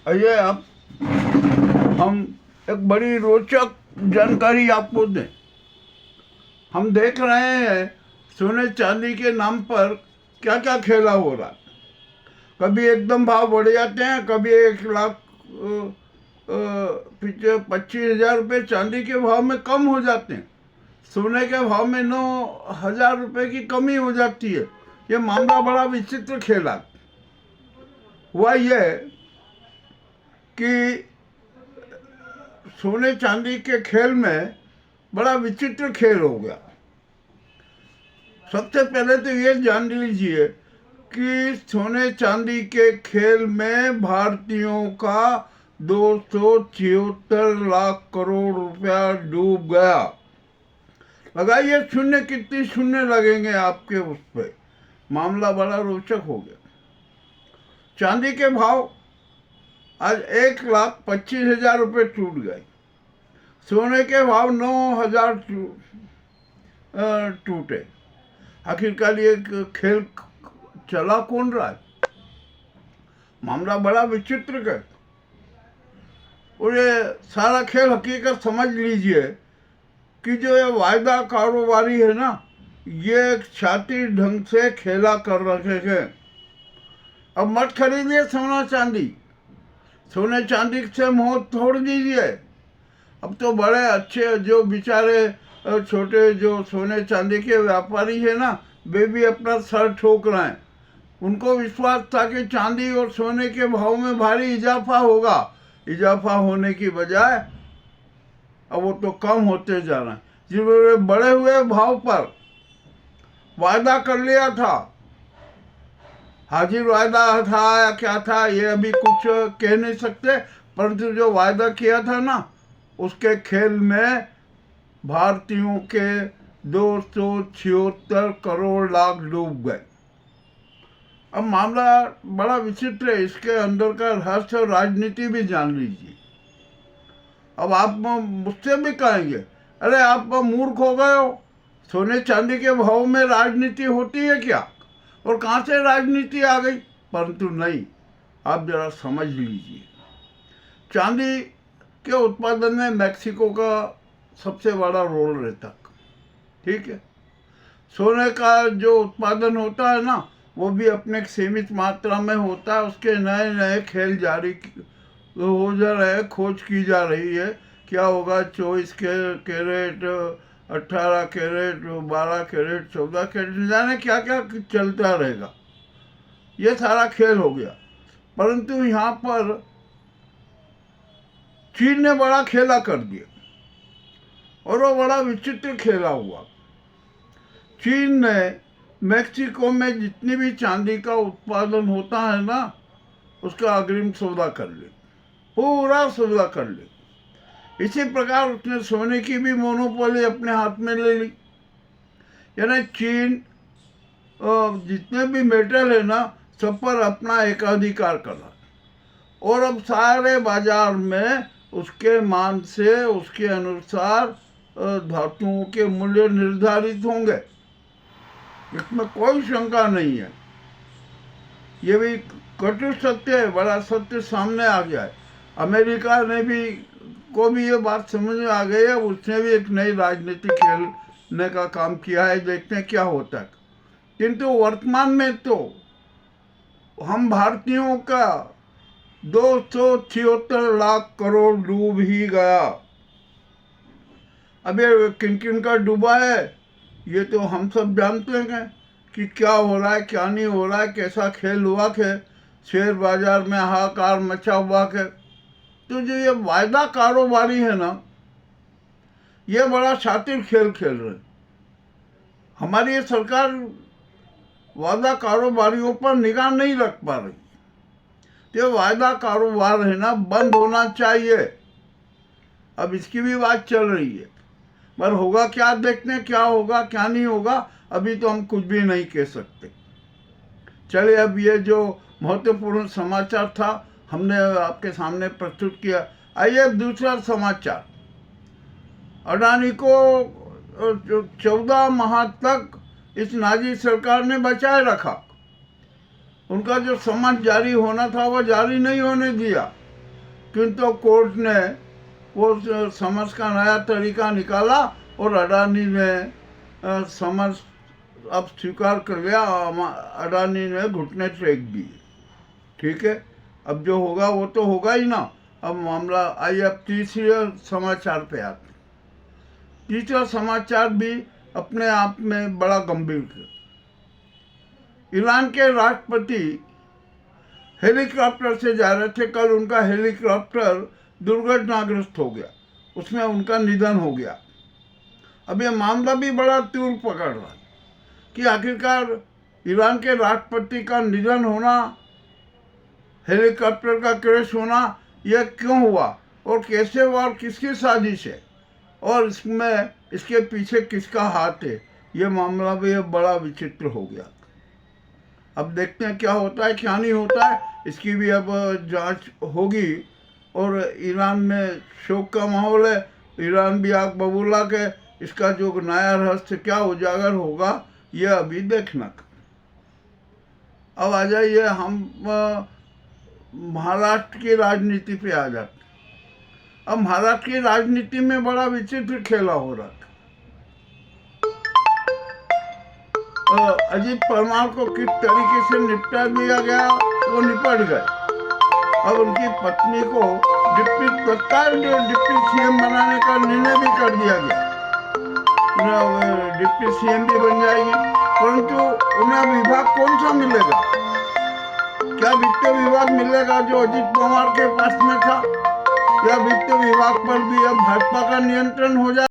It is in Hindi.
आइए अब हम एक बड़ी रोचक जानकारी आपको दें। हम देख रहे हैं सोने चांदी के नाम पर क्या क्या खेला हो रहा है। कभी एकदम भाव बढ़ जाते हैं, कभी 1 लाख 25,000 रुपये चांदी के भाव में कम हो जाते हैं, सोने के भाव में 9,000 रुपये की कमी हो जाती है। ये मामला बड़ा विचित्र खेला हुआ। यह कि सोने चांदी के खेल में बड़ा विचित्र खेल हो गया। सबसे पहले तो ये जान लीजिए कि सोने चांदी के खेल में भारतीयों का 276 लाख करोड़ रुपया डूब गया। लगाइए शून्य, कितनी शून्य लगेंगे आपके उस पे। मामला बड़ा रोचक हो गया। चांदी के भाव आज 1,25,000 रुपये टूट गए। सोने के भाव 9,000 टूटे। आखिरकार ये खेल चला कौन रहा है? मामला बड़ा विचित्र है। और ये सारा खेल हकीकत समझ लीजिए कि जो ये वायदा कारोबारी है ना, ये छाती ढंग से खेला कर रखे हैं। अब मत खरीदिए सोना चांदी, सोने चांदी से मोह छोड़ दीजिए। अब तो बड़े अच्छे जो बेचारे छोटे जो सोने चांदी के व्यापारी है ना, वे भी अपना सर ठोक रहे हैं। उनको विश्वास था कि चांदी और सोने के भाव में भारी इजाफा होगा। इजाफा होने की बजाय अब वो तो कम होते जा रहे हैं। जिन्होंने बढ़े हुए भाव पर वायदा कर लिया था, हाजिर वायदा था या क्या था ये अभी कुछ कह नहीं सकते, परंतु जो वायदा किया था ना, उसके खेल में भारतीयों के 276 करोड़ लाख डूब गए। अब मामला बड़ा विचित्र है। इसके अंदर का रहस्य और राजनीति भी जान लीजिए। अब आप मुझसे भी कहेंगे, अरे आप मूर्ख हो गए हो, सोने चांदी के भाव में राजनीति होती है क्या, और कहाँ से राजनीति आ गई? परंतु नहीं, आप जरा समझ लीजिए। चांदी के उत्पादन में मैक्सिको का सबसे बड़ा रोल रहता, ठीक है। सोने का जो उत्पादन होता है ना, वो भी अपने सीमित मात्रा में होता है। उसके नए नए खेल जारी हो जा रहे हैं, खोज की जा रही है। क्या होगा 24 कैरेट, 18 कैरेट, 12 कैरेट, 14 कैरेट, जाने क्या क्या चलता रहेगा। ये सारा खेल हो गया। परंतु यहाँ पर चीन ने बड़ा खेला कर दिया, और वो बड़ा विचित्र खेला हुआ। चीन ने मैक्सिको में जितनी भी चांदी का उत्पादन होता है ना, उसका अग्रिम सौदा कर ले, पूरा सौदा कर ले। इसी प्रकार उसने सोने की भी मोनोपोली अपने हाथ में ले ली। यानी चीन जितने भी मेटल है ना, सब पर अपना एकाधिकार कर रहा, और अब सारे बाजार में उसके मान से, उसके अनुसार धातुओं के मूल्य निर्धारित होंगे। इसमें कोई शंका नहीं है। ये भी कटु सत्य है, बड़ा सत्य सामने आ गया है। अमेरिका ने भी को भी ये बात समझ में आ गई है। उसने भी एक नई राजनीति खेलने का काम किया है। देखते हैं क्या होता है। किंतु वर्तमान में तो हम भारतीयों का 276 लाख करोड़ डूब ही गया। अब ये किन किन का डूबा है, ये तो हम सब जानते हैं कि क्या हो रहा है, क्या नहीं हो रहा है, कैसा खेल हुआ है। शेयर बाजार में हाहाकार मचा हुआ है। तो जो ये वायदा कारोबारी है ना, ये बड़ा शातिर खेल खेल रहे। हमारी ये सरकार वायदा कारोबारियों पर निगाह नहीं रख पा रही। तो वायदा कारोबार है ना, बंद होना चाहिए। अब इसकी भी बात चल रही है, पर होगा क्या, देखते हैं क्या होगा क्या नहीं होगा। अभी तो हम कुछ भी नहीं कह सकते। चलिए, अब ये जो महत्वपूर्ण समाचार था हमने आपके सामने प्रस्तुत किया। आइए अब दूसरा समाचार। अडानी को 14 माह तक इस नाजी सरकार ने बचाए रखा। उनका जो सामान जारी होना था वो जारी नहीं होने दिया। किंतु कोर्ट ने वो समझ का नया तरीका निकाला और अडानी ने समझ अब स्वीकार कर लिया। अडानी ने घुटने टेक दिए। ठीक है, अब जो होगा वो तो होगा ही ना। अब मामला आइए, अब तीसरे समाचार पे आते। तीसरा समाचार भी अपने आप में बड़ा गंभीर है। ईरान के राष्ट्रपति हेलीकॉप्टर से जा रहे थे। कल उनका हेलीकॉप्टर दुर्घटनाग्रस्त हो गया, उसमें उनका निधन हो गया। अब यह मामला भी बड़ा तीव्र पकड़ रहा है कि आखिरकार ईरान के राष्ट्रपति का निधन होना, हेलीकॉप्टर का क्रैश होना, यह क्यों हुआ और कैसे हुआ और किसकी साजिश है और इसमें इसके पीछे किसका हाथ है, यह मामला भी बड़ा विचित्र हो गया। अब देखते हैं क्या होता है क्या नहीं होता है, इसकी भी अब जांच होगी। और ईरान में शोक का माहौल है। ईरान भी आग बबूला के इसका जो नया रहस्य क्या उजागर होगा, यह अभी देखना। अब आ जाइए, हम महाराष्ट्र की राजनीति पे आ जाते। अब महाराष्ट्र की राजनीति में बड़ा विचित्र खेला हो रहा था। अजीत परमार को किस तरीके से निपटा दिया गया, वो निपट गए। अब उनकी पत्नी को तत्काल डिप्टी सीएम बनाने का निर्णय भी कर दिया गया। डिप्टी सीएम भी बन जाएगी, परंतु उन्हें विभाग कौन सा मिलेगा? क्या वित्त विभाग मिलेगा जो अजीत पवार के पास में था, या वित्त विभाग पर भी अब भाजपा का नियंत्रण हो जाए?